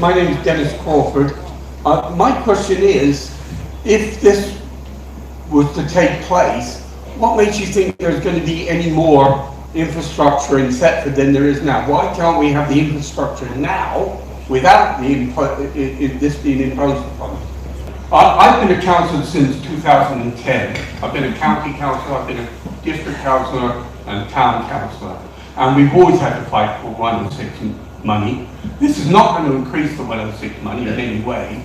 My name is Dennis Crawford. My question is, if this was to take place, what makes you think there's going to be any more infrastructure in Thetford than there is now? Why can't we have the infrastructure now without this being imposed upon us? I've been a councillor since 2010. I've been a county councillor, I've been a district councillor and town councillor. And we've always had to fight for 106 money. This is not going to increase the 106 money in any way.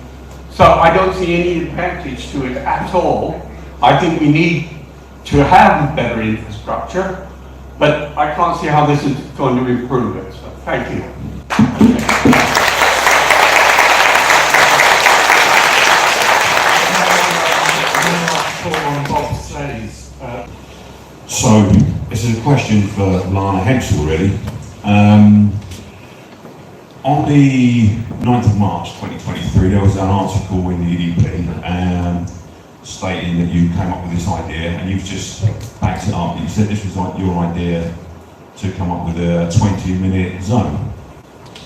So I don't see any advantage to it at all. I think we need to have better infrastructure, but I can't see how this is going to improve it. So thank you. So this is a question for Lana Hensel, really. On the 9th of March 2023, there was an article in the EDP stating that you came up with this idea, and you've just backed it up. You said this was like your idea to come up with a 20-minute zone.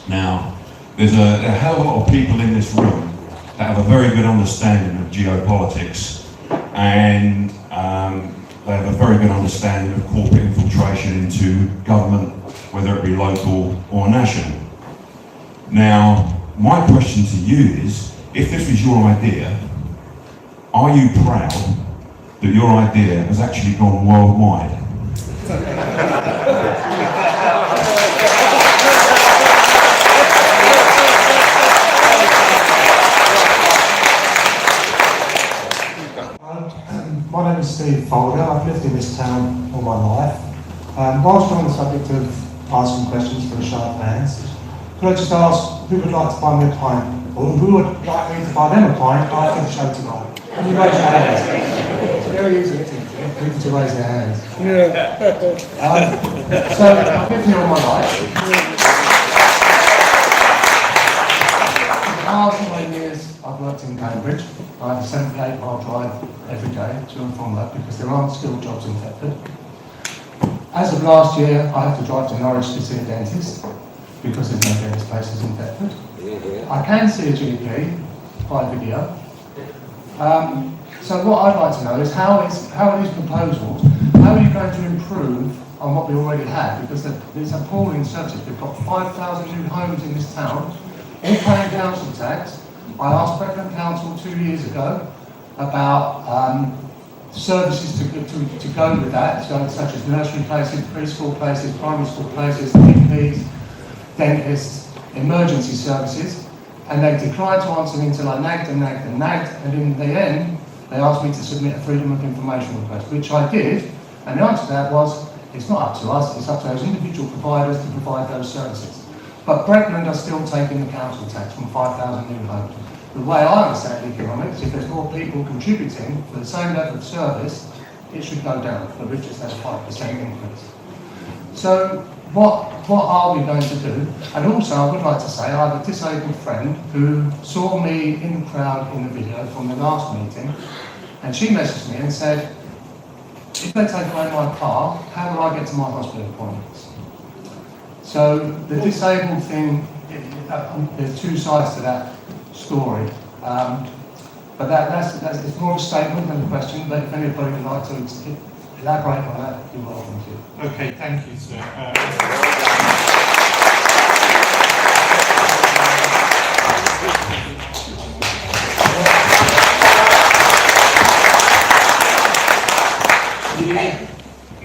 Now, there's a hell of a lot of people in this room that have a very good understanding of geopolitics, and they have a very good understanding of corporate infiltration into government, whether it be local or national. Now, my question to you is, if this was your idea, are you proud that your idea has actually gone worldwide? My name is Steve Folger. I've lived in this town all my life. Whilst we're on the subject of asking questions for the sharp hands, could I just ask who would like to buy me a pint, or who would like me to buy them a pint after the show tonight? Can you raise your hands? It's very easy, isn't it? People to raise their hands. So I've lived here all my life. For the last 9 years I've worked in Cambridge. I have a 78-mile drive every day to and from work because there aren't skilled jobs in Thetford. As of last year, I have to drive to Norwich to see a dentist because there's no dentist places in Thetford. I can see a GP by video. So what I'd like to know is how are these proposals, how are you going to improve on what we already have? Because there's appalling services. We've got 5,000 new homes in this town, all paying council tax. I asked Brecon Council 2 years ago about services to go with that, such as nursery places, preschool places, primary school places, GPs, dentists, emergency services, and they declined to answer me until I nagged, and in the end, they asked me to submit a Freedom of Information request, which I did, and the answer to that was, it's not up to us, it's up to those individual providers to provide those services. But Brecon are still taking the council tax from 5,000 new homes. The way I understand economics, if there's more people contributing for the same level of service, it should go down, for which it's at a 5% increase. So what are we going to do? And also I would like to say I have a disabled friend who saw me in the crowd in the video from the last meeting, and she messaged me and said, if they take away my car, how will I get to my hospital appointments? So the disabled thing, there's two sides to that story. But that's it's more of a statement than a question, but if anybody would like to elaborate on that, you're welcome to. Okay, thank you, sir.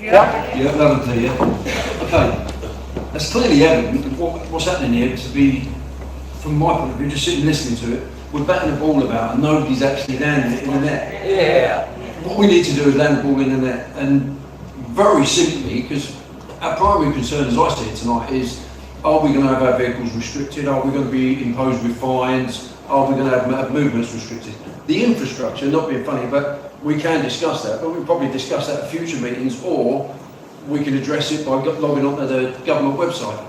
Yeah, loud and clear. Okay, that's clearly evident of what's happening here to be, from my point of view, just sitting listening to it, we're batting the ball about and nobody's actually landing it in the net. Yeah. What we need to do is land the ball in the net, and very simply, because our primary concern, as I see it tonight, is are we going to have our vehicles restricted? Are we going to be imposed with fines? Are we going to have movements restricted? The infrastructure, not being funny, but we can discuss that, but we'll probably discuss that at future meetings, or we can address it by logging onto the government website.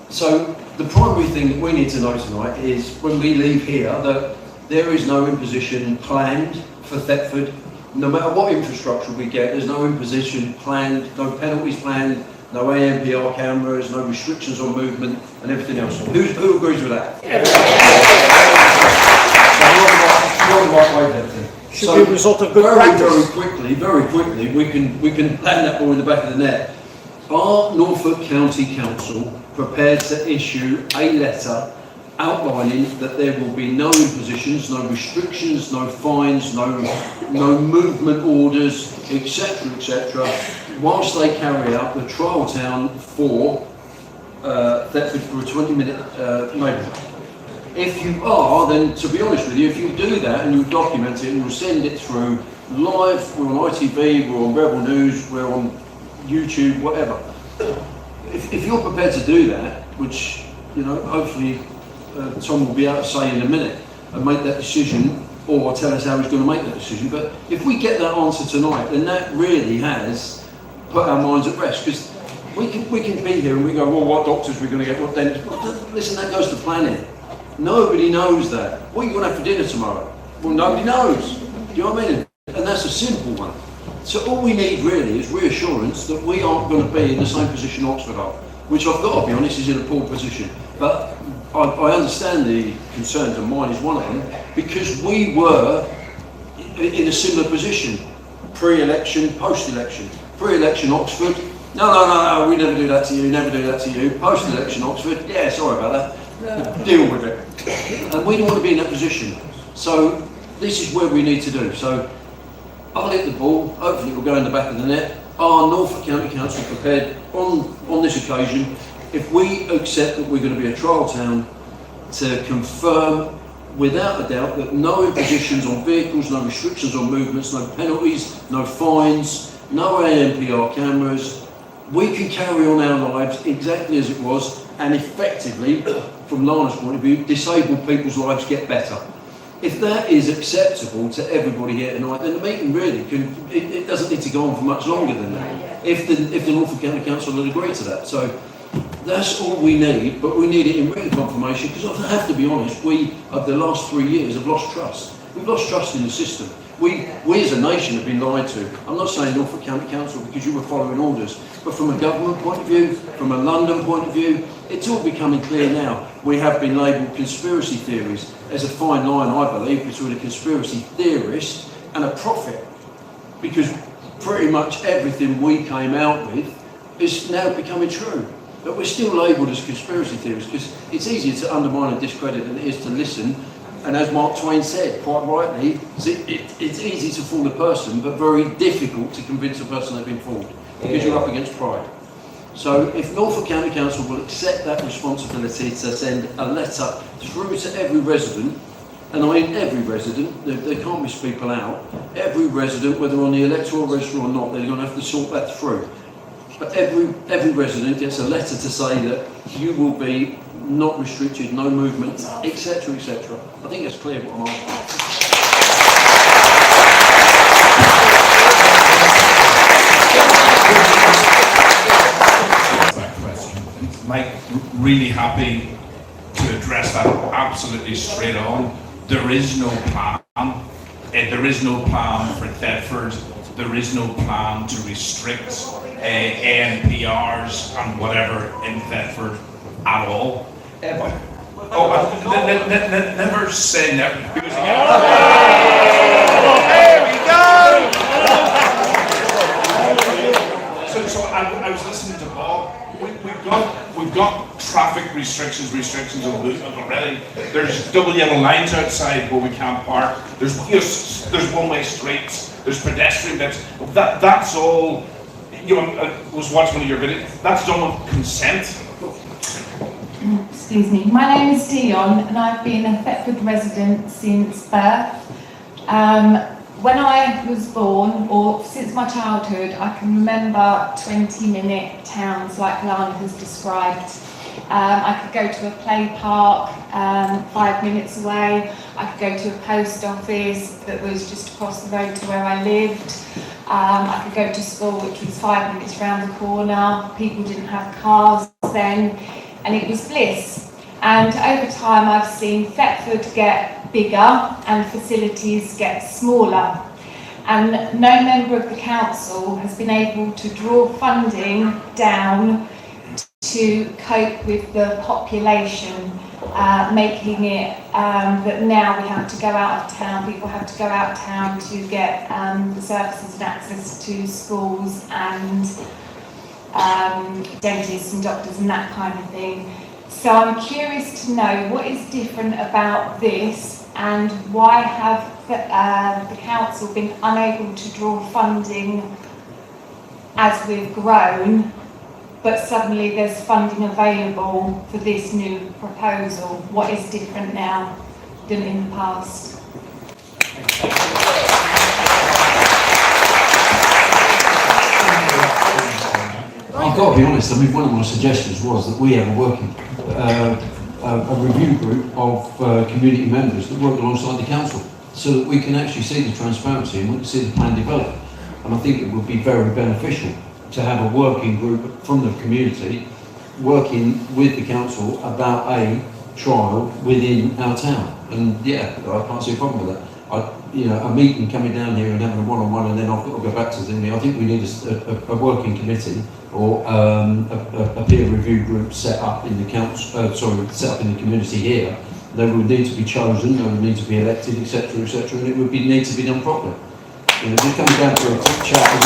So the primary thing that we need to know tonight is when we leave here that there is no imposition planned for Thetford. No matter what infrastructure we get, there's no imposition planned, no penalties planned no ANPR cameras, no restrictions on movement and everything else. Who agrees with that? So you're the right way there, then. Should be a result of good practice. Very quickly, we can land that ball in the back of the net. Are Norfolk County Council prepared to issue a letter outlining that there will be no impositions, no restrictions, no fines, no movement orders, etc., whilst they carry out the trial town for Thetford for a 20-minute neighbourhood? If you are, then to be honest with you, if you do that and you document it and you send it through live, we're on ITV, we're on Rebel News, we're on YouTube, whatever. If you're prepared to do that, which, you know, hopefully Tom will be able to say in a minute and make that decision, or tell us how he's going to make that decision. But if we get that answer tonight, then that really has put our minds at rest, because we can be here and we go, well, what doctors we're going to get, what dentists. Listen, that goes to planning. Nobody knows that. What are you going to have for dinner tomorrow? Well, nobody knows. Do you know what I mean? And that's a simple one. So all we need really is reassurance that we aren't going to be in the same position Oxford are, which I've got to be honest is in a poor position. But I understand the concerns, and mine is one of them, because we were in a similar position, pre-election, post-election. Pre-election Oxford, no, we never do that to you, never do that to you. Post-election Oxford, yeah, sorry about that. Deal with it. And we don't want to be in that position. So this is where we need to do. So I'll hit the ball, hopefully it will go in the back of the net. Are Norfolk County Council prepared on this occasion, if we accept that we're going to be a trial town, to confirm without a doubt that no impositions on vehicles, no restrictions on movements, no penalties, no fines, no ANPR cameras, we can carry on our lives exactly as it was, and effectively, from Lana's point of view, disabled people's lives get better. If that is acceptable to everybody here tonight, then the meeting really it doesn't need to go on for much longer than that. If the Norfolk County Council will agree to that. So that's all we need, but we need it in written confirmation, because I have to be honest, we, over the last 3 years, have lost trust. We've lost trust in the system. We as a nation have been lied to. I'm not saying Norfolk County Council because you were following orders, but from a government point of view, from a London point of view, it's all becoming clear now. We have been labelled conspiracy theories. There's a fine line, I believe, between a conspiracy theorist and a prophet, because pretty much everything we came out with is now becoming true. But we're still labelled as conspiracy theorists because it's easier to undermine and discredit than it is to listen. And as Mark Twain said, quite rightly, it's easy to fool a person, but very difficult to convince a person they've been fooled, because you're up against pride. So if Norfolk County Council will accept that responsibility to send a letter through to every resident, and I mean every resident, they can't miss people out, every resident, whether on the electoral register or not, they're going to have to sort that through. But every resident gets a letter to say that you will be not restricted, no movement, etc., etc. I think that's clear what I'm asking. That question. Mike, really happy to address that absolutely straight on. There is no plan. There is no plan for Thetford. There is no plan to restrict ANPRs and whatever in Thetford at all. Ever. Never say never. Because again, There we go! So I was listening to Bob. We've got traffic restrictions on movement already. There's double yellow lines outside where we can't park. There's one-way streets. There's pedestrian bits. That's all. You know, I was watching one of your videos. That's done with consent. Excuse me. My name is Dion, and I've been a Thetford resident since birth. When I was born, or since my childhood, I can remember 20-minute towns like Lana has described. I could go to a play park 5 minutes away. I could go to a post office that was just across the road to where I lived. I could go to school, which was 5 minutes round the corner. People didn't have cars then, and it was bliss. And over time, I've seen Thetford get bigger and facilities get smaller. and no member of the council has been able to draw funding down to cope with the population, making it that now we have to go out of town, people have to go out of town to get the services and access to schools and dentists and doctors and that kind of thing. So I'm curious to know what is different about this, and why have the council been unable to draw funding as we've grown, but suddenly there's funding available for this new proposal. What is different now than in the past? I've got to be honest, I mean, one of my suggestions was that we have a working, a review group of community members that work alongside the council, so that we can actually see the transparency and we can see the plan develop. And I think it would be very beneficial to have a working group from the community working with the council about a trial within our town. And yeah, I can't see a problem with that. You know, a meeting coming down here and having a one-on-one, and then I've got to go back to the thing. I think we need a working committee or a peer review group set up in the council. Set up in the community here. They would need to be chosen. They would need to be elected, etc., etc., and it would need to be done properly. You know, just coming down to a quick chat and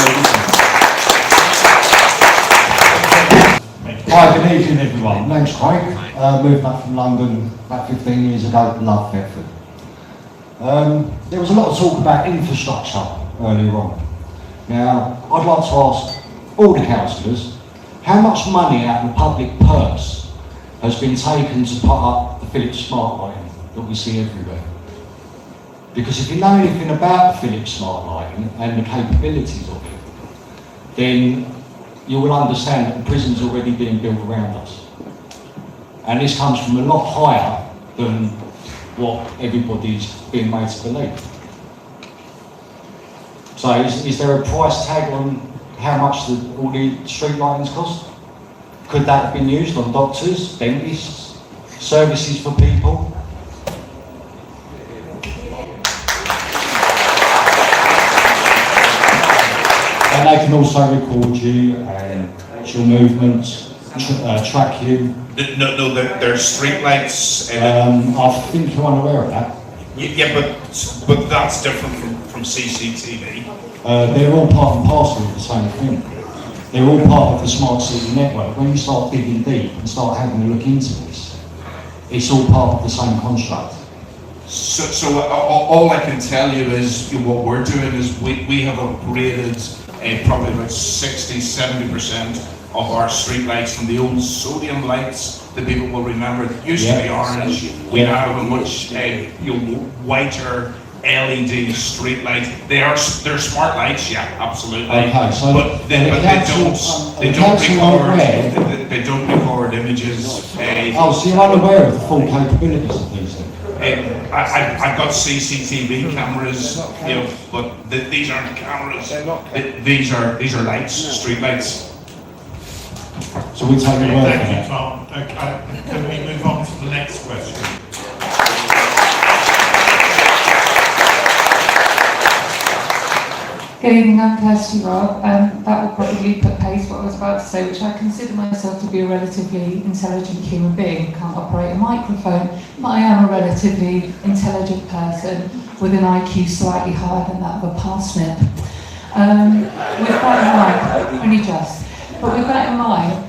Hi, good evening everyone. My name's Craig. Moved up from London about 15 years ago, love Thetford. There was a lot of talk about infrastructure earlier on. Now, I'd like to ask all the councillors, how much money out of the public purse has been taken to put up the Philips smart lighting that we see everywhere? Because if you know anything about the Philips smart lighting and the capabilities of it, then you will understand that the prison's already being built around us. And this comes from a lot higher than what everybody's being made to believe. So is there a price tag on how much all the street lightings cost? Could that have been used on doctors, dentists, services for people? And they can also record you and your movements, track you. No, there's street lights. I think you're unaware of that. Yeah, but that's different from CCTV. They're all part and parcel of the same thing. They're all part of the smart city network. When you start digging deep and start having a look into this, it's all part of the same construct. So all I can tell you is what we're doing is we have upgraded probably about 60-70% of our street lights from the old sodium lights that people will remember. It used to be orange. We now have a much whiter LED street light. They're smart lights, yeah, absolutely. Okay, so they don't record images. So you're unaware of the full capabilities of these things? I've got CCTV cameras, but these aren't cameras. These are lights, street lights. So we take a word for Thank you, that. Tom. Can we move on to the next question? Good evening, I'm Kirsty Robb. That will probably put pace what I was about to say, which I consider myself to be a relatively intelligent human being. Can't operate a microphone, but I am a relatively intelligent person with an IQ slightly higher than that of a parsnip. With that in mind, only just, but with that in mind,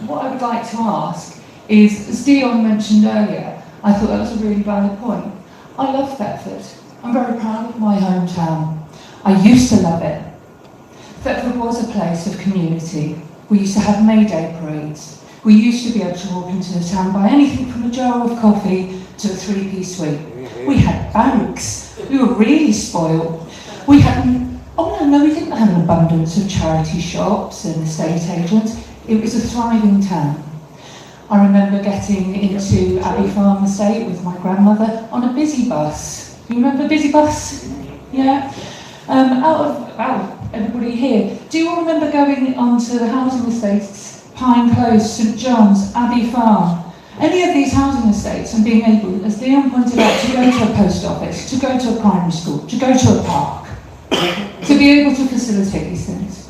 what I would like to ask is, as Dion mentioned earlier, I thought that was a really valid point. I love Thetford. I'm very proud of my hometown. I used to love it. Thetford was a place of community. We used to have May Day parades. We used to be able to walk into the town, buy anything from a jar of coffee to a three-piece suite. We had banks. We were really spoiled. We had, we didn't have an abundance of charity shops and estate agents. It was a thriving town. I remember getting into Abbey Farm Estate with my grandmother on a busy bus. You remember busy bus? Yeah. Out of everybody here, do you all remember going onto the housing estates, Pine Close, St John's, Abbey Farm, any of these housing estates, and being able, as Leon pointed out, to go to a post office, to go to a primary school, to go to a park? to be able to facilitate these things.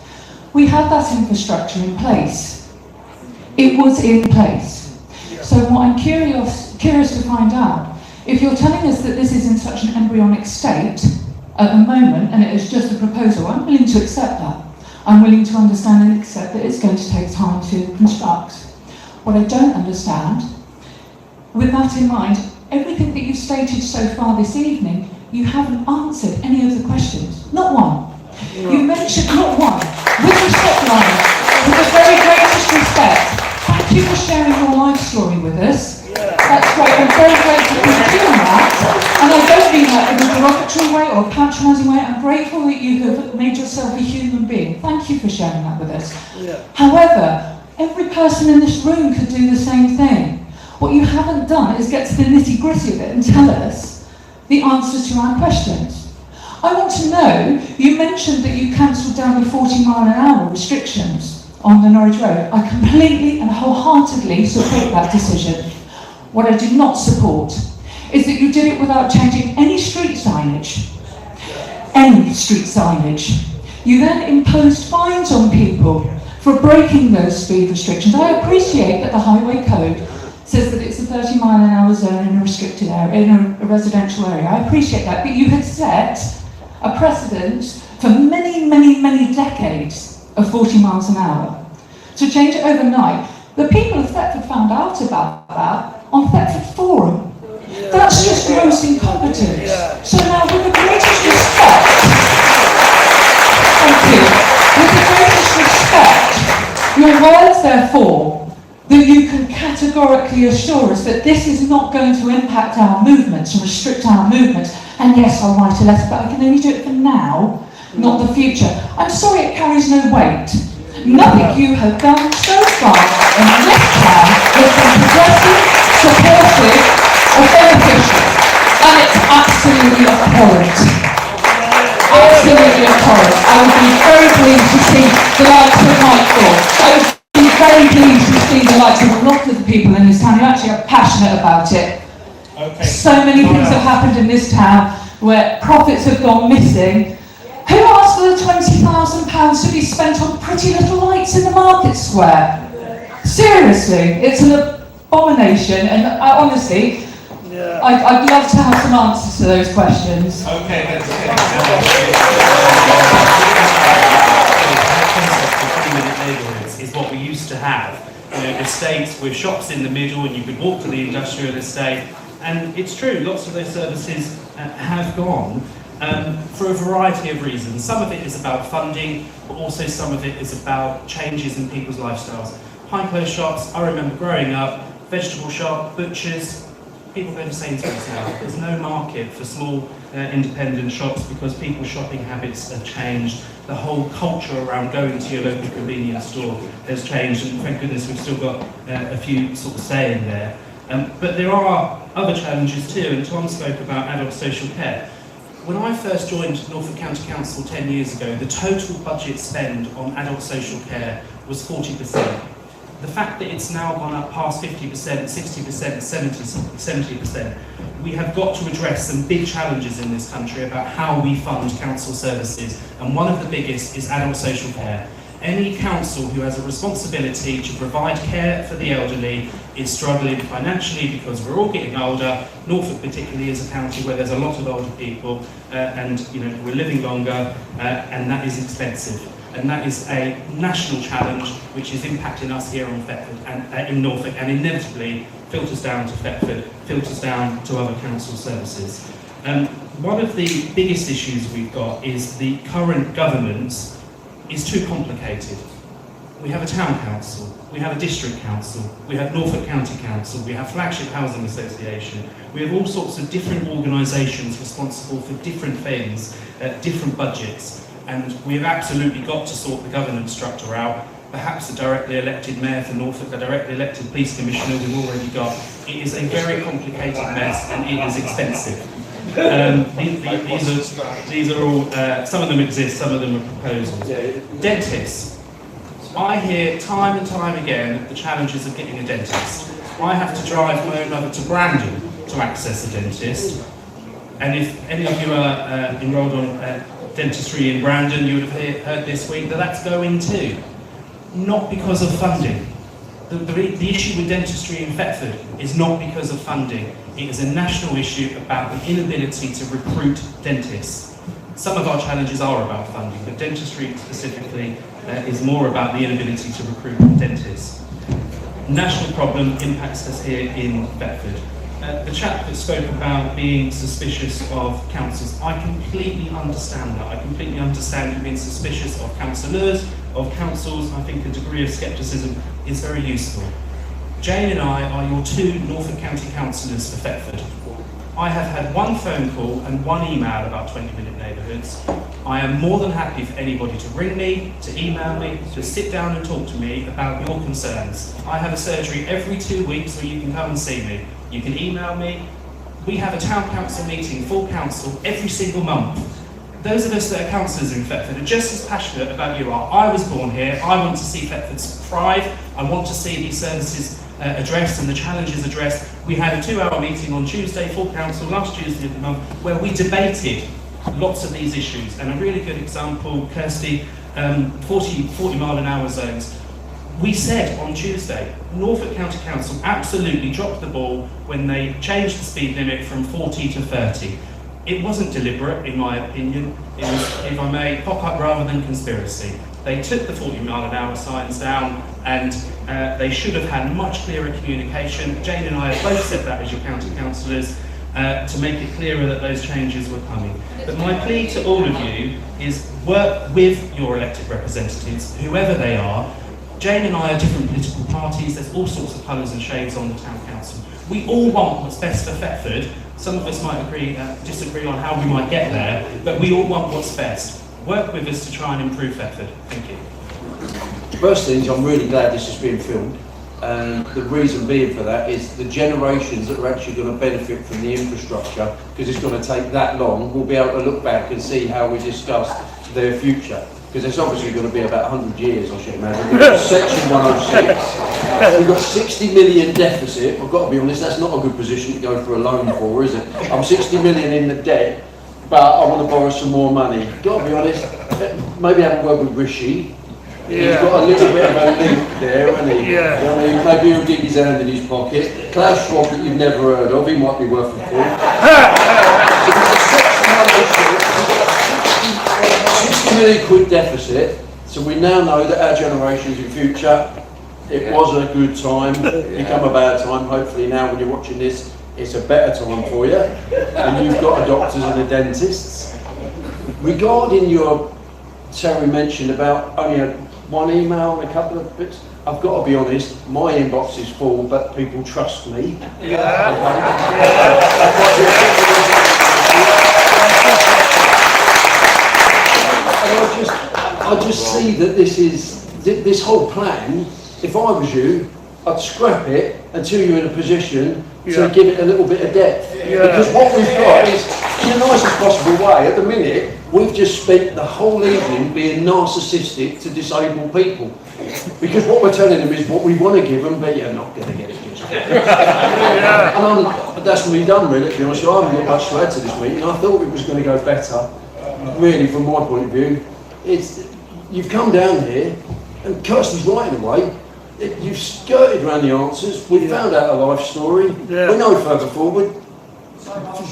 We had that infrastructure in place. It was in place. So what I'm curious to find out, if you're telling us that this is in such an embryonic state at the moment, and it is just a proposal, I'm willing to accept that. I'm willing to understand and accept that it's going to take time to construct. What I don't understand, with that in mind, everything that you've stated so far this evening, you haven't answered any of the questions. Not one. You mentioned not one. With respect, Ryan, with the very greatest respect, thank you for sharing your life story with us. That's great. I'm very grateful for you doing that. And I don't mean that in a derogatory way or a patronising way. I'm grateful that you have made yourself a human being. Thank you for sharing that with us. However, every person in this room could do the same thing. What you haven't done is get to the nitty-gritty of it and tell us the answers to our questions. I want to know, you mentioned that you cancelled down the 40-mile-an-hour restrictions on the Norwich Road. I completely and wholeheartedly support that decision. What I do not support is that you did it without changing any street signage. Any street signage. You then imposed fines on people for breaking those speed restrictions. I appreciate that the highway code says that it's a 30-mile-an-hour zone in a restricted area, in a residential area. I appreciate that, but you had set a precedent for many, many, many decades of 40 miles an hour. To change it overnight, the people of Thetford found out about that on Thetford Forum. That's just gross incompetence. So now, with the greatest respect, thank you, with the greatest respect, your words, therefore, that you can categorically assure us that this is not going to impact our movements and restrict our movements. And yes, I'll write a letter, but I can only do it for now, not the future. I'm sorry it carries no weight. Nothing you have done so far in this town has been progressive, supportive, or beneficial. And it's absolutely abhorrent. Absolutely abhorrent. I would be very pleased to see the likes of Michael. I would be very pleased to see the likes of a lot of the people in this town who actually are passionate about it. Okay. So many things have happened in this town where profits have gone missing. Who asked for the £20,000 to be spent on pretty little lights in the market square? Seriously, it's an abomination, and honestly, I'd love to have some answers to those questions. Okay, that's it. Neighbourhoods is what we used to have. You know, estates with shops in the middle, and you could walk to the industrial estate. And it's true, lots of those services have gone for a variety of reasons. Some of it is about funding, but also some of it is about changes in people's lifestyles. High close shops, I remember growing up, vegetable shop, butchers, people go to Sainsbury's now. There's no market for small independent shops because people's shopping habits have changed. The whole culture around going to your local convenience store has changed, and thank goodness we've still got a few sort of staying there. But there are other challenges too, and Tom spoke about adult social care. When I first joined Norfolk County Council 10 years ago, the total budget spend on adult social care was 40%. The fact that it's now gone up past 50%, 60%, 70%, we have got to address some big challenges in this country about how we fund council services, and one of the biggest is adult social care. Any council who has a responsibility to provide care for the elderly is struggling financially because we're all getting older. Norfolk particularly is a county where there's a lot of older people and we're living longer and that is expensive. And that is a national challenge which is impacting us here on Thetford and in Norfolk, and inevitably filters down to Thetford, filters down to other council services. One of the biggest issues we've got is the current governance is too complicated. We have a town council, we have a district council, we have Norfolk County Council, we have Flagship Housing Association, we have all sorts of different organisations responsible for different things, different budgets, and we've absolutely got to sort the governance structure out. Perhaps a directly elected mayor for Norfolk, a directly elected police commissioner we've already got. It is a very complicated mess and it is expensive. These are all, some of them exist, some of them are proposals. Dentists. I hear time and time again the challenges of getting a dentist. I have to drive my own mother to Brandon to access a dentist. And if any of you are enrolled on dentistry in Brandon, you would have heard this week that that's going too. Not because of funding. The issue with dentistry in Thetford is not because of funding. It is a national issue about the inability to recruit dentists. Some of our challenges are about funding, but dentistry specifically is more about the inability to recruit dentists. National problem impacts us here in Thetford. The chap that spoke about being suspicious of councils, I completely understand that. I completely understand you being suspicious of councillors, of councils. I think a degree of scepticism is very useful. Jane and I are your two Norfolk County councillors for Thetford. I have had one phone call and one email about 20-minute neighbourhoods. I am more than happy for anybody to ring me, to email me, to sit down and talk to me about your concerns. I have a surgery every 2 weeks where you can come and see me. You can email me. We have a town council meeting, full council, every single month. Those of us that are councillors in Thetford are just as passionate about you are. I was born here. I want to see Thetford thrive. I want to see these services addressed and the challenges addressed. We had a 2-hour meeting on Tuesday, full council, last Tuesday of the month, where we debated lots of these issues. And a really good example, Kirsty, 40 mile an hour zones. We said on Tuesday, Norfolk County Council absolutely dropped the ball when they changed the speed limit from 40 to 30. It wasn't deliberate, in my opinion. It was, if I may, pop-up rather than conspiracy. They took the 40 mile an hour signs down, and they should have had much clearer communication. Jane and I have both said that as your county councillors, to make it clearer that those changes were coming. But my plea to all of you is work with your elected representatives, whoever they are. Jane and I are different political parties. There's all sorts of colours and shades on the town council. We all want what's best for Thetford. Some of us might disagree on how we might get there, but we all want what's best. Work with us to try and improve Thetford. Thank you. First thing is, I'm really glad this is being filmed, and the reason being for that is the generations that are actually going to benefit from the infrastructure, because it's going to take that long, will be able to look back and see how we discussed their future. Because it's obviously going to be about 100 years, I should imagine. We've got Section 106, we've got 60 million deficit. I've got to be honest, that's not a good position to go for a loan for, is it? I'm 60 million in the debt, but I want to borrow some more money. Got to be honest, maybe have a word with Rishi. He's got a little bit of a link there, hasn't he? Yeah. You know what I mean? Maybe he'll dig his hand in his pocket. Klaus Schwab that you've never heard of, he might be worth a £60 million deficit, so we now know that our generations in future, it was a good time, become a bad time. Hopefully now when you're watching this, it's a better time for you, and you've got a doctors and a dentists. Regarding your, Terry mentioned about only one email and a couple of bits, I've got to be honest, my inbox is full, but people trust me. I just see that this whole plan, if I was you, I'd scrap it until you're in a position to give it a little bit of depth. Because what we've got is, in the nicest possible way, at the minute, we've just spent the whole evening being narcissistic to disabled people. Because what we're telling them is what we want to give them, but you're not going to get it. And that's me done, really, to be honest. I haven't got much to add to this meeting. I thought it was going to go better, really, from my point of view. You've come down here, and Kirsty's right in a way. You've skirted around the answers. We found out a life story. We know further forward.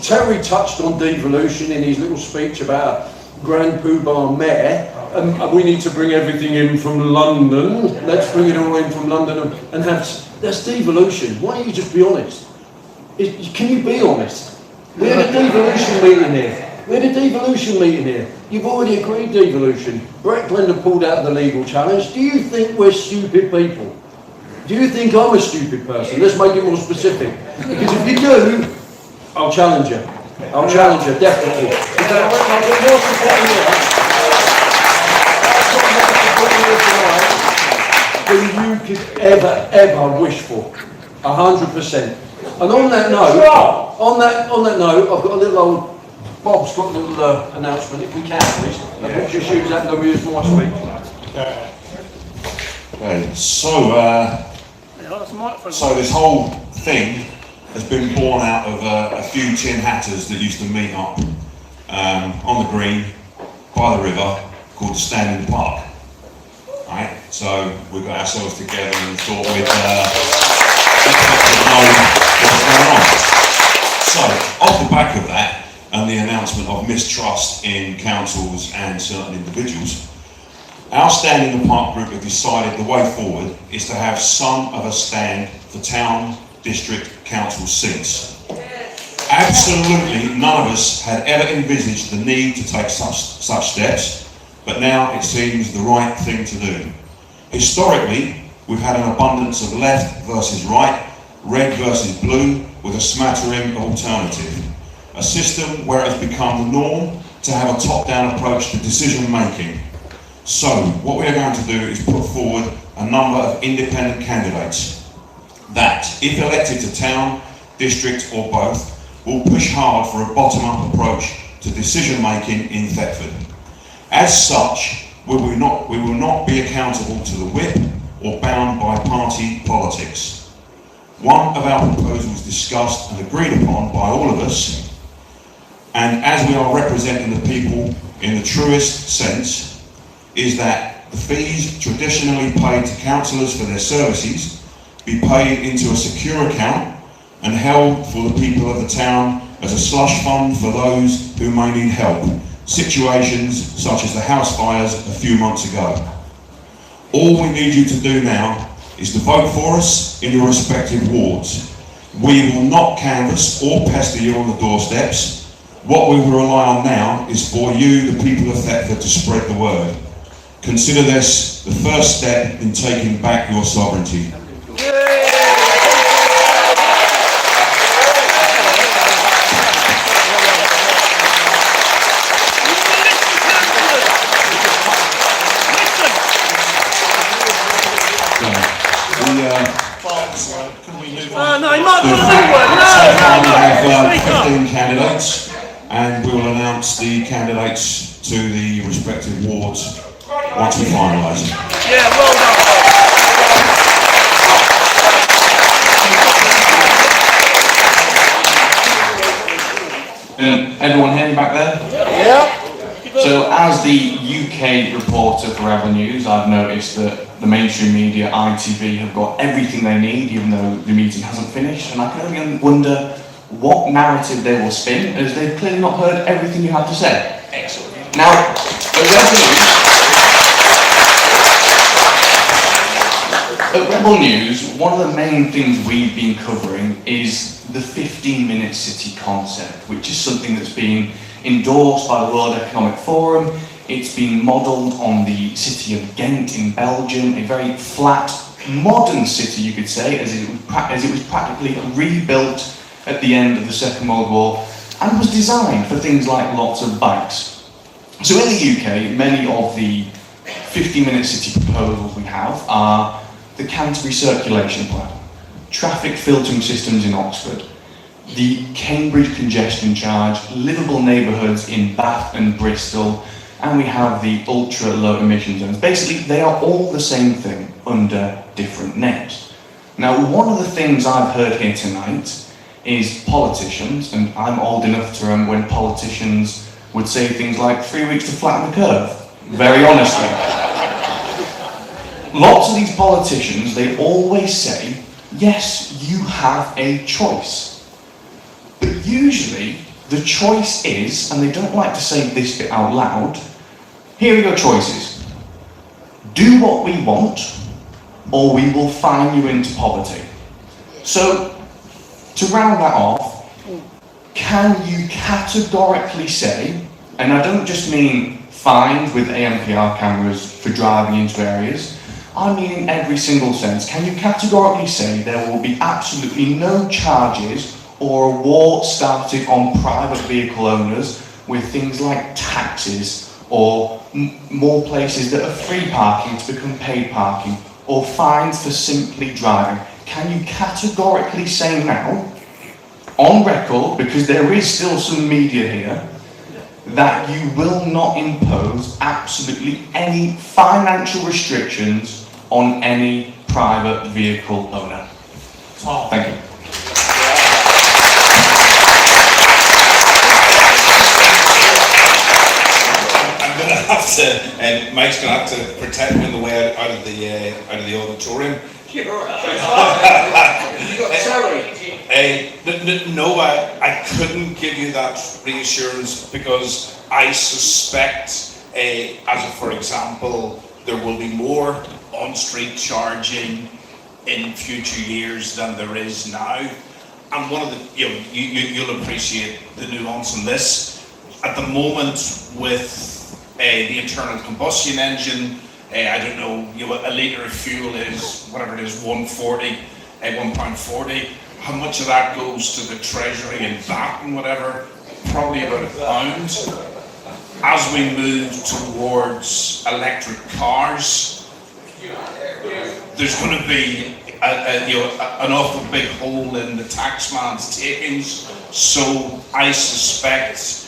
Terry touched on devolution in his little speech about Grand Poobah Mayor, and we need to bring everything in from London. Let's bring it all in from London and that's devolution. Why don't you just be honest? Can you be honest? We had a devolution meeting here. You've already agreed devolution. Brett Glenda pulled out the legal challenge. Do you think we're stupid people? Do you think I'm a stupid person? Let's make it more specific. Because if you do, I'll challenge you. I'll challenge you, definitely. Than you could ever wish for. 100%. And on that note, I've got a little old Bob's got a little announcement, if we can, please. I think just use that and use my speech. Okay, so this whole thing has been born out of a few tin hatters that used to meet up on the green by the river called the Standing Park. Right? So we got ourselves together and thought we'd know what's going on. So, off the back of that, and the announcement of mistrust in councils and certain individuals, our Stand in the Park group have decided the way forward is to have some of a stand for town, district, council seats. Absolutely none of us had ever envisaged the need to take such steps, but now it seems the right thing to do. Historically, we've had an abundance of left versus right, red versus blue, with a smattering of alternative. A system where it has become the norm to have a top-down approach to decision making. So, what we are going to do is put forward a number of independent candidates that, if elected to town, district or both, will push hard for a bottom-up approach to decision making in Thetford. As such, we will not be accountable to the whip or bound by party politics. One of our proposals discussed and agreed upon by all of us, and as we are representing the people in the truest sense, is that the fees traditionally paid to councillors for their services be paid into a secure account and held for the people of the town as a slush fund for those who may need help, situations such as the house fires a few months ago. All we need you to do now is to vote for us in your respective wards. We will not canvass or pester you on the doorsteps. What we will rely on now is for you, the people of Thetford, to spread the word. Consider this the first step in taking back your sovereignty. No, you might put a big one. We have 15 candidates, and we will announce the candidates to the respective wards once we finalise them. Yeah, well done. Everyone hear me back there? Yeah. So, as the UK reporter for Rebel News, I've noticed that the mainstream media, ITV, have got everything they need, even though the meeting hasn't finished, and I can only wonder what narrative they will spin, as they've clearly not heard everything you have to say. Excellent. Now, at Rebel News, one of the main things we've been covering is the 15-minute city concept, which is something that's been endorsed by the World Economic Forum. It's been modelled on the city of Ghent in Belgium, a very flat, modern city, you could say, as it was practically rebuilt at the end of the Second World War, and was designed for things like lots of bikes. So in the UK, many of the 50-minute city proposals we have are the Canterbury Circulation Plan, traffic filtering systems in Oxford, the Cambridge Congestion Charge, livable neighbourhoods in Bath and Bristol, and we have the ultra-low emission zones. Basically, they are all the same thing under different names. Now, one of the things I've heard here tonight is politicians, and I'm old enough to remember when politicians would say things like 3 weeks to flatten the curve, very honestly. Lots of these politicians, they always say, yes, you have a choice. But usually, the choice is, and they don't like to say this bit out loud, here are your choices. Do what we want, or we will fine you into poverty. So, to round that off, can you categorically say, and I don't just mean fines with ANPR cameras for driving into areas, I mean in every single sense, can you categorically say there will be absolutely no charges or a war started on private vehicle owners with things like taxes or more places that are free parking to become paid parking, or fines for simply driving? Can you categorically say now, on record, because there is still some media here, that you will not impose absolutely any financial restrictions on any private vehicle owner? Thank you. and Mike's going to have to protect me on the way out of the auditorium. No, I couldn't give you that reassurance because I suspect, for example, there will be more on-street charging in future years than there is now. And one of the, you'll appreciate the nuance on this. At the moment, with the internal combustion engine, I don't know, a litre of fuel is, whatever it is, £1.40. How much of that goes to the Treasury and VAT and whatever? Probably about £1. As we move towards electric cars, there's going to be an awful big hole in the taxman's takings. So I suspect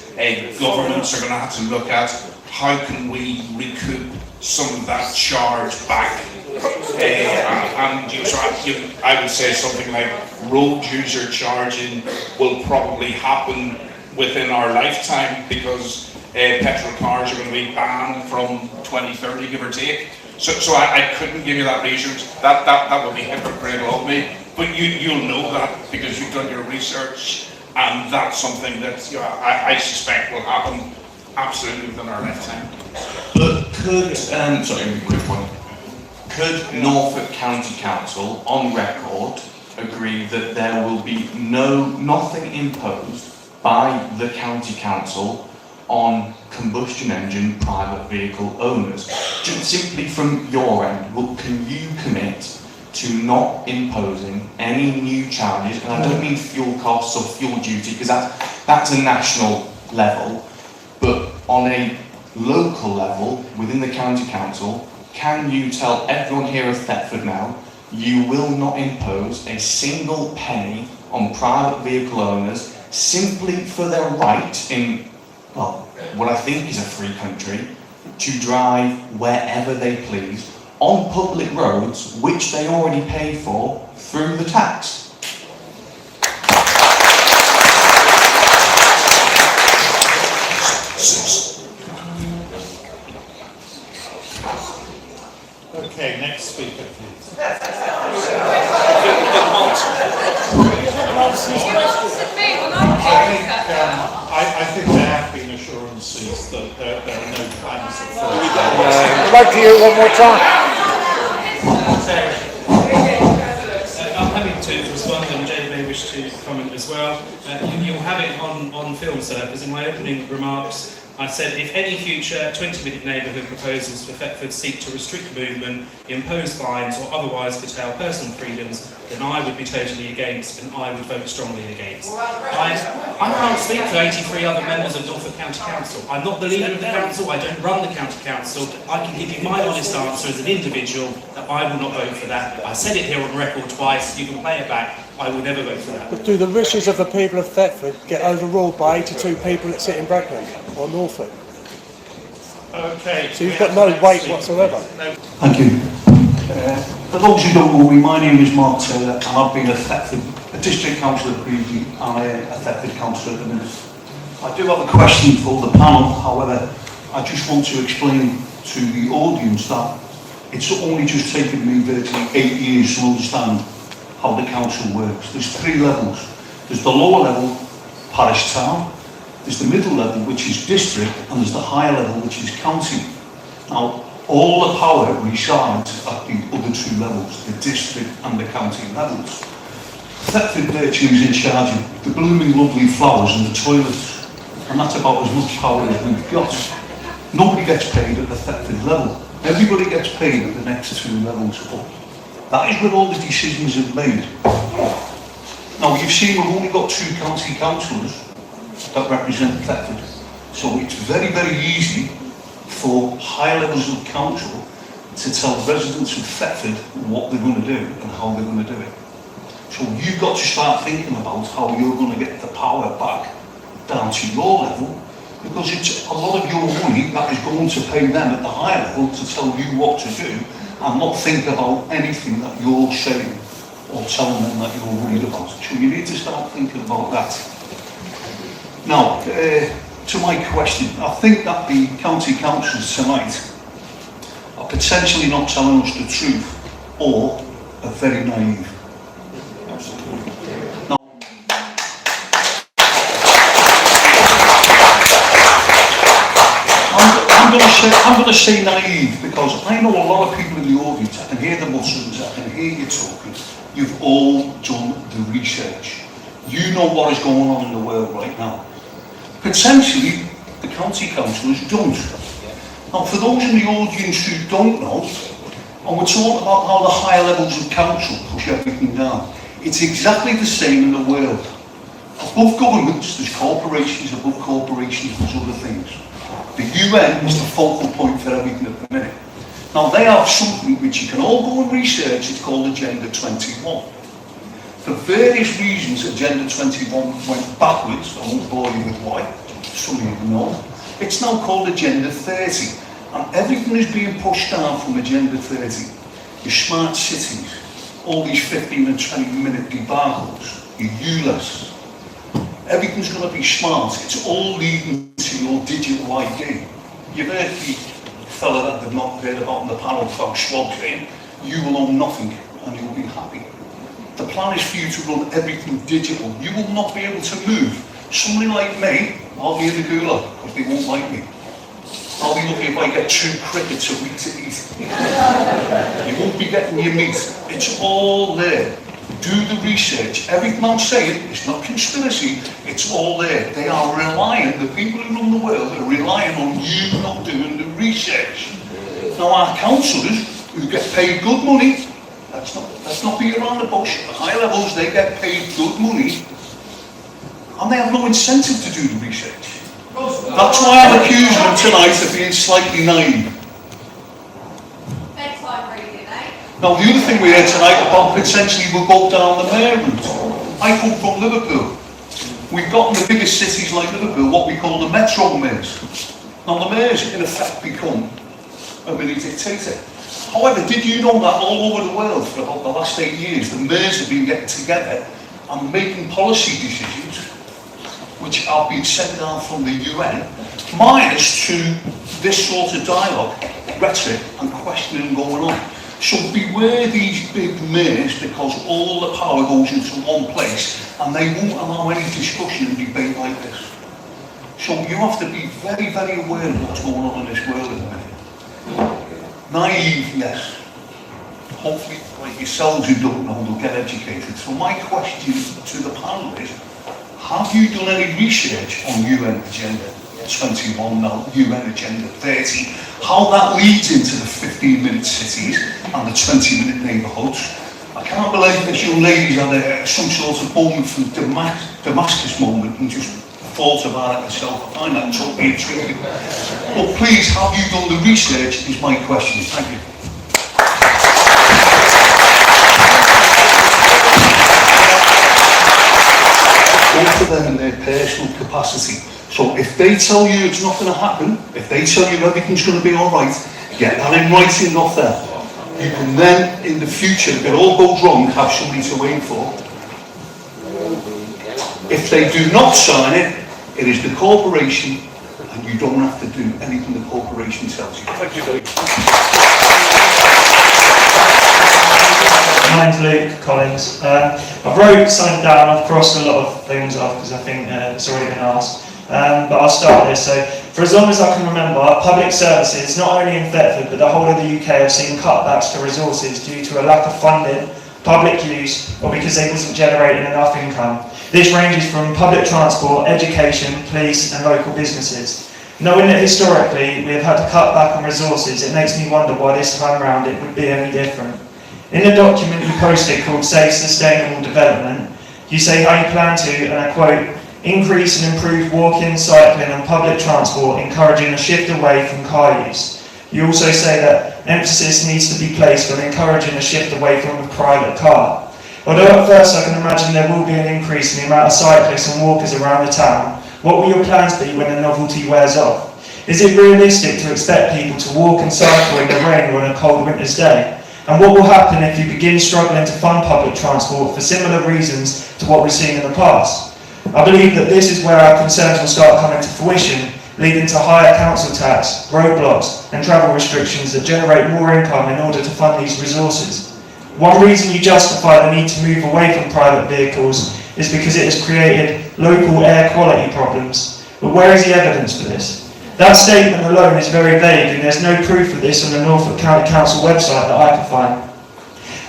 governments are going to have to look at how can we recoup some of that charge back. I would say something like road user charging will probably happen within our lifetime because petrol cars are going to be banned from 2030, give or take. So I couldn't give you that reassurance. That would be hypocritical of me. But you'll know that because you've done your research, and that's something that I suspect will happen absolutely within our lifetime. But could, sorry, a quick one. Could Norfolk County Council, on record, agree that there will be nothing imposed by the County Council on combustion engine private vehicle owners? Just simply from your end, can you commit to not imposing any new charges? And I don't mean fuel costs or fuel duty, because that's a national level, but on a local level within the County Council, can you tell everyone here at Thetford now, you will not impose a single penny on private vehicle owners simply for their right in, well, what I think is a free country, to drive wherever they please on public roads which they already pay for through the tax? Okay, next speaker, please. I think there have been assurances that there are no plans of I'd like to hear it one more time. I'm happy to respond, and Jay may wish to comment as well. You'll have it on film, sir, because in my opening remarks I said if any future 20-minute neighbourhood proposals for Thetford seek to restrict movement, impose fines or otherwise curtail personal freedoms, then I would be totally against and I would vote strongly against. I can't speak for 83 other members of Norfolk County Council. I'm not the leader of the council, I don't run the county council. I can give you my honest answer as an individual that I will not vote for that. I said it here on record twice, you can play it back. I will never vote for that. But do the wishes of the people of Thetford get overruled by 82 people that sit in Bracknell or Norfolk? Okay. So you've got no weight whatsoever. Thank you. For those who don't know me, my name is Mark Taylor, and I've been a district councillor previously and a Thetford councillor at the minute. I do have a question for the panel, however, I just want to explain to the audience that it's only just taken me virtually 8 years to understand how the council works. There's 3 levels. There's the lower level, parish town, there's the middle level, which is district, and there's the higher level, which is county. Now, all the power resides at the other 2 levels, the district and the county levels. Thetford virtue is in charge of the blooming lovely flowers and the toilets, and that's about as much power as we've got. Nobody gets paid at the Thetford level. Everybody gets paid at the next 2 levels up. That is where all the decisions are made. Now, you've seen we've only got 2 county councillors that represent Thetford. So it's very, very easy for high levels of council to tell residents of Thetford what they're going to do and how they're going to do it. So you've got to start thinking about how you're going to get the power back down to your level, because it's a lot of your money that is going to pay them at the higher level to tell you what to do and not think about anything that you're saying or telling them that you're worried about. So you need to start thinking about that. Now, to my question, I think that the county councillors tonight are potentially not telling us the truth or are very naive. Now, I'm going to say naive because I know a lot of people in the audience. I can hear the Muslims, I can hear you talking. You've all done the research. You know what is going on in the world right now. Potentially, the county councillors don't. Now, for those in the audience who don't know, and we're talking about how the higher levels of council push everything down, it's exactly the same in the world. Above governments, there's corporations, above corporations, there's other things. The UN is the focal point for everything at the minute. Now, they have something which you can all go and research, it's called Agenda 21. For various reasons, Agenda 21 went backwards. I won't bore you with why, some of you know. It's now called Agenda 30, and everything is being pushed down from Agenda 30. Your smart cities, all these 15 and 20 minute debacles, your ULEZ, everything's going to be smart. It's all leading to your digital ID. You've heard the fella that they've not heard about on the panel, Klaus Schwab, saying, you will own nothing and you'll be happy. The plan is for you to run everything digital. You will not be able to move. Somebody like me, I'll be in the gulag because they won't like me. I'll be lucky if I get 2 crickets a week to eat. You won't be getting your meat. It's all there. Do the research. Everything I'm saying is not conspiracy. It's all there. They are relying, the people who run the world are relying on you not doing the research. Now, our councillors who get paid good money, let's not be around the bush. At high levels, they get paid good money, and they have no incentive to do the research. That's why I'm accusing them tonight of being slightly naive. Now, the other thing we heard tonight about potentially we'll go down the mayor route. I come from Liverpool. We've got in the biggest cities like Liverpool what we call the metro mayors. Now, the mayors, in effect, become a mini dictator. However, did you know that all over the world for about the last 8 years, the mayors have been getting together and making policy decisions which are being sent down from the UN, minus to this sort of dialogue, rhetoric and questioning going on. So beware these big mayors because all the power goes into one place and they won't allow any discussion and debate like this. So you have to be very, very aware of what's going on in this world at the minute. Naive, yes. Hopefully, like yourselves who don't know, will get educated. So my question to the panel is, have you done any research on UN Agenda 21, now UN Agenda 30, how that leads into the 15-minute cities and the 20-minute neighbourhoods? I can't believe this young lady had some sort of moment from Damascus moment and just thought about it herself. I find that totally intriguing. But please, have you done the research is my question. Thank you. Both of them in their personal capacity. So if they tell you it's not going to happen, if they tell you everything's going to be all right, get that in writing off there. You can then, in the future, if it all goes wrong, have somebody to aim for. If they do not sign it, it is the corporation, and you don't have to do anything the corporation tells you. Thank you, Dave. My name's Luke Collins. I've wrote something down, I've crossed a lot of things off because I think it's already been asked. But I'll start this. So, for as long as I can remember, public services, not only in Thetford but the whole of the UK, have seen cutbacks to resources due to a lack of funding, public use, or because they wasn't generating enough income. This ranges from public transport, education, police and local businesses. Knowing that historically we have had to cut back on resources, it makes me wonder why this time round it would be any different. In the document you posted called Safe Sustainable Development, you say how you plan to, and I quote, increase and improve walking, cycling and public transport, encouraging a shift away from car use. You also say that emphasis needs to be placed on encouraging a shift away from a private car. Although at first I can imagine there will be an increase in the amount of cyclists and walkers around the town, what will your plans be when the novelty wears off? Is it realistic to expect people to walk and cycle in the rain or on a cold winter's day? And what will happen if you begin struggling to fund public transport for similar reasons to what we've seen in the past? I believe that this is where our concerns will start coming to fruition, leading to higher council tax, roadblocks and travel restrictions that generate more income in order to fund these resources. One reason you justify the need to move away from private vehicles is because it has created local air quality problems. But where is the evidence for this? That statement alone is very vague, and there's no proof of this on the Norfolk County Council website that I could find.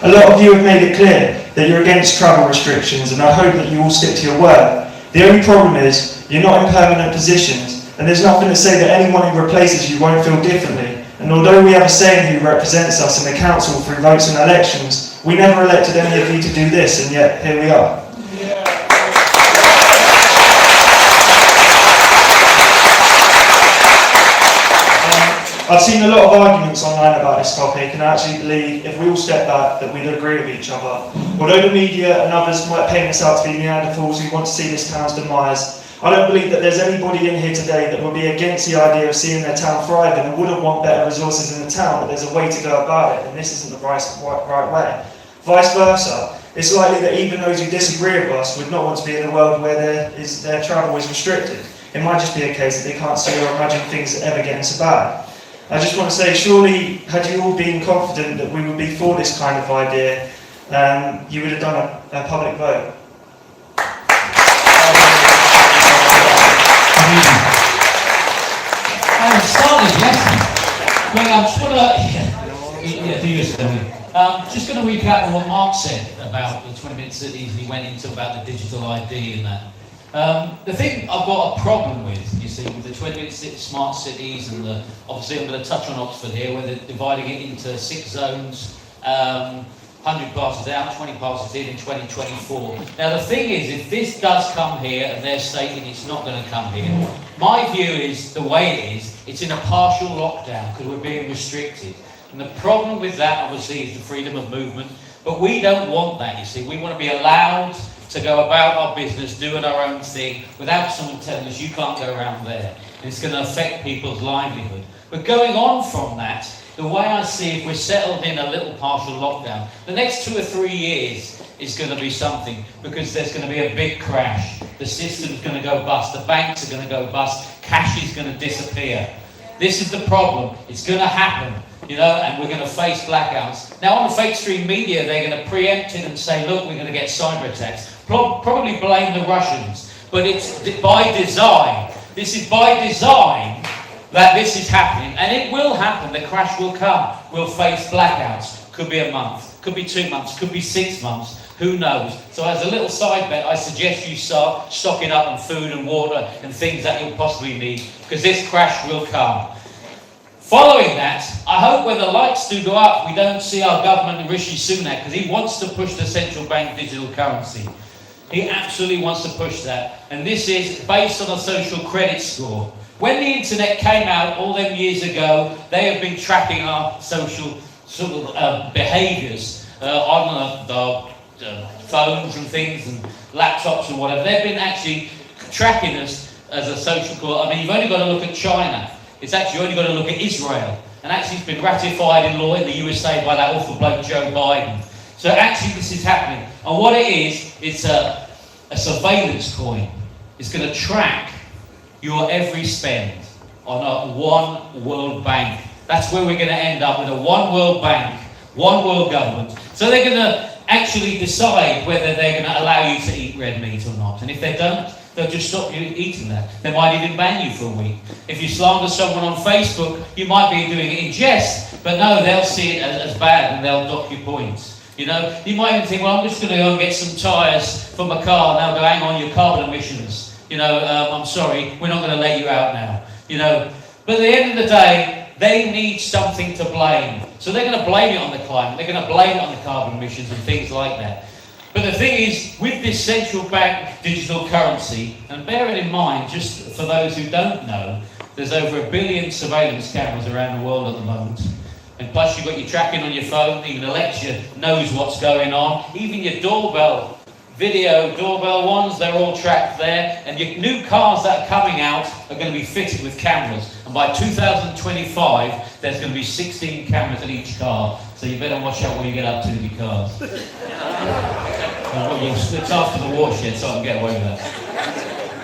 A lot of you have made it clear that you're against travel restrictions, and I hope that you all stick to your word. The only problem is, you're not in permanent positions, and there's nothing to say that anyone who replaces you won't feel differently. And although we have a say in who represents us in the council through votes and elections, we never elected any of you to do this, and yet here we are. I've seen a lot of arguments online about this topic, and I actually believe if we all step back that we'd agree with each other. Although the media and others might paint us out to be Neanderthals who want to see this town's demise, I don't believe that there's anybody in here today that will be against the idea of seeing their town thriving and wouldn't want better resources in the town, but there's a way to go about it, and this isn't the right way. Vice versa, it's likely that even those who disagree with us would not want to be in a world where their travel is restricted. It might just be a case that they can't see or imagine things that ever getting so bad. I just want to say, surely, had you all been confident that we would be for this kind of idea, you would have done a public vote. Started, yes. Well, I just want to just going to recap on what Mark said about the 20-minute cities. He went into about the digital ID and that. The thing I've got a problem with, you see, with the 20-minute smart cities and obviously I'm going to touch on Oxford here, where they're dividing it into 6 zones, 100 passes out, 20 passes in 2024. Now the thing is, if this does come here and they're stating it's not going to come here, my view is, the way it is, it's in a partial lockdown because we're being restricted. And the problem with that, obviously, is the freedom of movement. But we don't want that, you see. We want to be allowed to go about our business, doing our own thing, without someone telling us you can't go around there. And it's going to affect people's livelihood. But going on from that, the way I see it, we're settled in a little partial lockdown. The next 2 or 3 years is going to be something, because there's going to be a big crash. The system's going to go bust. The banks are going to go bust. Cash is going to disappear. This is the problem. It's going to happen, you know, and we're going to face blackouts. Now, on the fake stream media, they're going to preempt it and say, look, we're going to get cyber attacks. Probably blame the Russians, but it's by design. This is by design that this is happening, and it will happen. The crash will come. We'll face blackouts. Could be a month, could be 2 months, could be 6 months. Who knows? So as a little side bet, I suggest you start stocking up on food and water and things that you'll possibly need, because this crash will come. Following that, I hope when the lights do go up, we don't see our government and Rishi Sunak, because he wants to push the central bank digital currency. He absolutely wants to push that. And this is based on a social credit score. When the internet came out all them years ago, they have been tracking our social behaviours on the phones and things and laptops and whatever. They've been actually tracking us as a social code. I mean, you've only got to look at China. It's actually only got to look at Israel. And actually it's been ratified in law in the USA by that awful bloke Joe Biden. So actually this is happening. And what it is, it's a surveillance coin. It's going to track your every spend on a one world bank. That's where we're going to end up, with a one world bank, one world government. So they're going to actually decide whether they're going to allow you to eat red meat or not. And if they don't, they'll just stop you eating that. They might even ban you for a week. If you slander someone on Facebook, you might be doing it in jest, but no, they'll see it as bad and they'll dock your points. You know, you might even think, well, I'm just going to go and get some tyres for my car, and they'll go, hang on, your carbon emissions. You know, I'm sorry, we're not going to let you out now. You know, but at the end of the day, they need something to blame. So they're going to blame it on the climate, they're going to blame it on the carbon emissions and things like that. But the thing is, with this central bank digital currency, and bear it in mind, just for those who don't know, there's over 1 billion surveillance cameras around the world at the moment. And plus you've got your tracking on your phone, even Alexa knows what's going on. Even your doorbell, video doorbell ones, they're all tracked there. And your new cars that are coming out are going to be fitted with cameras. And by 2025, there's going to be 16 cameras in each car. So you better watch out what you get up to with your cars. It's after the watershed, so I can get away with that.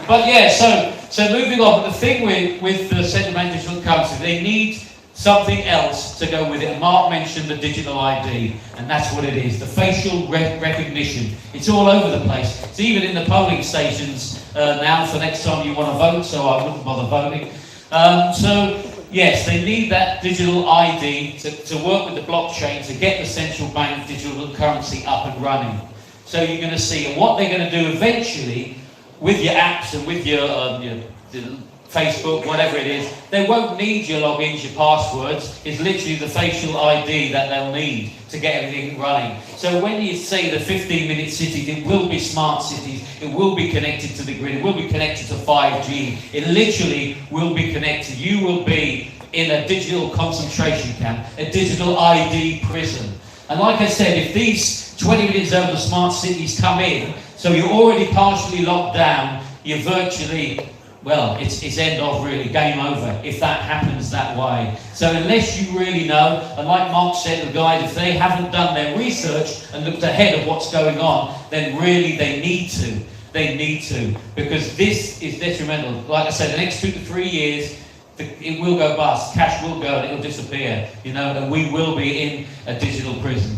But yeah, so moving on. But the thing with the Central Management Council, they need something else to go with it. Mark mentioned the digital ID, and that's what it is. The facial recognition. It's all over the place. It's even in the polling stations now for next time you want to vote, so I wouldn't bother voting. So yes, they need that digital ID to work with the blockchain to get the central bank digital currency up and running. So you're going to see, and what they're going to do eventually with your apps and with your Facebook, whatever it is, they won't need your logins, your passwords. It's literally the facial ID that they'll need to get everything running. So when you say the 15-minute cities, it will be smart cities, it will be connected to the grid, it will be connected to 5G, it literally will be connected. You will be in a digital concentration camp, a digital ID prison. And like I said, if these 20 minutes over the smart cities come in, so you're already partially locked down, you're virtually, well, it's end of really, game over, if that happens that way. So unless you really know, and like Mark said, the guys, if they haven't done their research and looked ahead of what's going on, then really they need to. They need to, because this is detrimental. Like I said, the next 2 to 3 years, it will go bust, cash will go and it'll disappear, you know, and we will be in a digital prison,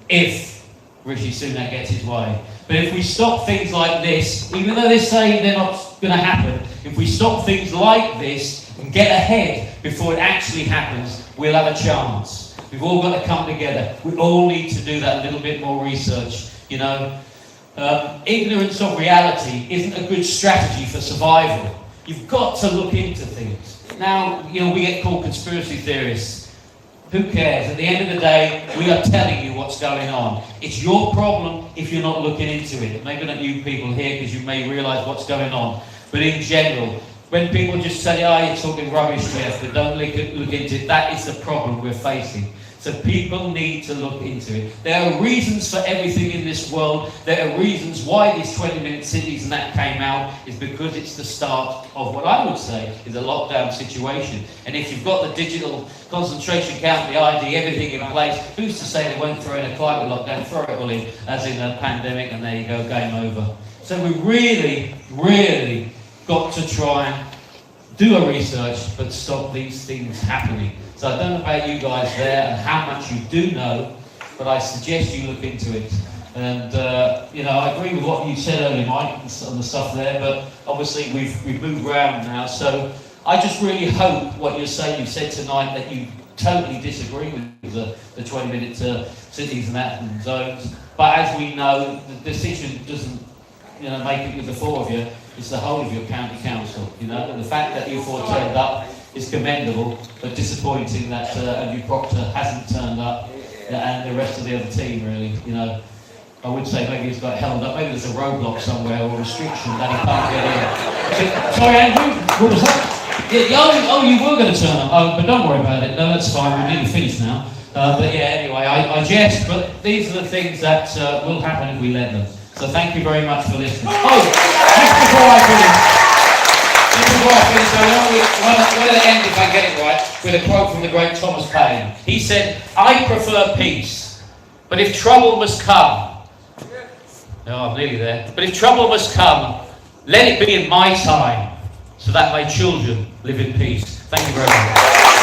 if Rishi Sunak gets his way. But if we stop things like this, even though they're saying they're not going to happen, if we stop things like this and get ahead before it actually happens, we'll have a chance. We've all got to come together. We all need to do that little bit more research, you know. Ignorance of reality isn't a good strategy for survival. You've got to look into things. Now, you know, we get called conspiracy theorists. Who cares? At the end of the day, we are telling you what's going on. It's your problem if you're not looking into it. Maybe not you people here, because you may realise what's going on. But in general, when people just say, oh, you're talking rubbish, Jeff, but don't look into it, that is the problem we're facing. So people need to look into it. There are reasons for everything in this world. There are reasons why these 20-minute cities and that came out, is because it's the start of what I would say is a lockdown situation. And if you've got the digital concentration camp, the ID, everything in place, who's to say they won't throw in a climate lockdown, throw it all in, as in a pandemic, and there you go, game over. So we really, really got to try and do a research, but stop these things happening. So I don't know about you guys there and how much you do know, but I suggest you look into it. And you know, I agree with what you said earlier, Mike, on the stuff there. But obviously we've moved around now. So I just really hope what you're saying, you said tonight, that you totally disagree with the 20-minute cities and that and zones. But as we know, the decision doesn't, you know, make it with the four of you. It's the whole of your county council. You know, and the fact that you four turned up is commendable, but disappointing that Andrew Proctor hasn't turned up, and the rest of the other team, really. You know, I would say maybe he's got held up. Maybe there's a roadblock somewhere or restriction that he can't get in. So, sorry, Andrew, what was that? Yeah, oh, you were going to turn up. Oh, but don't worry about it. No, that's fine. We're nearly finished now. But yeah, anyway, I jest. But these are the things that will happen if we let them. So thank you very much for listening. Oh, just before I finish. I want to end, if I get it right, with a quote from the great Thomas Paine. He said, I prefer peace, but if trouble must come, no, I'm nearly there, but if trouble must come, let it be in my time, so that my children live in peace. Thank you very much.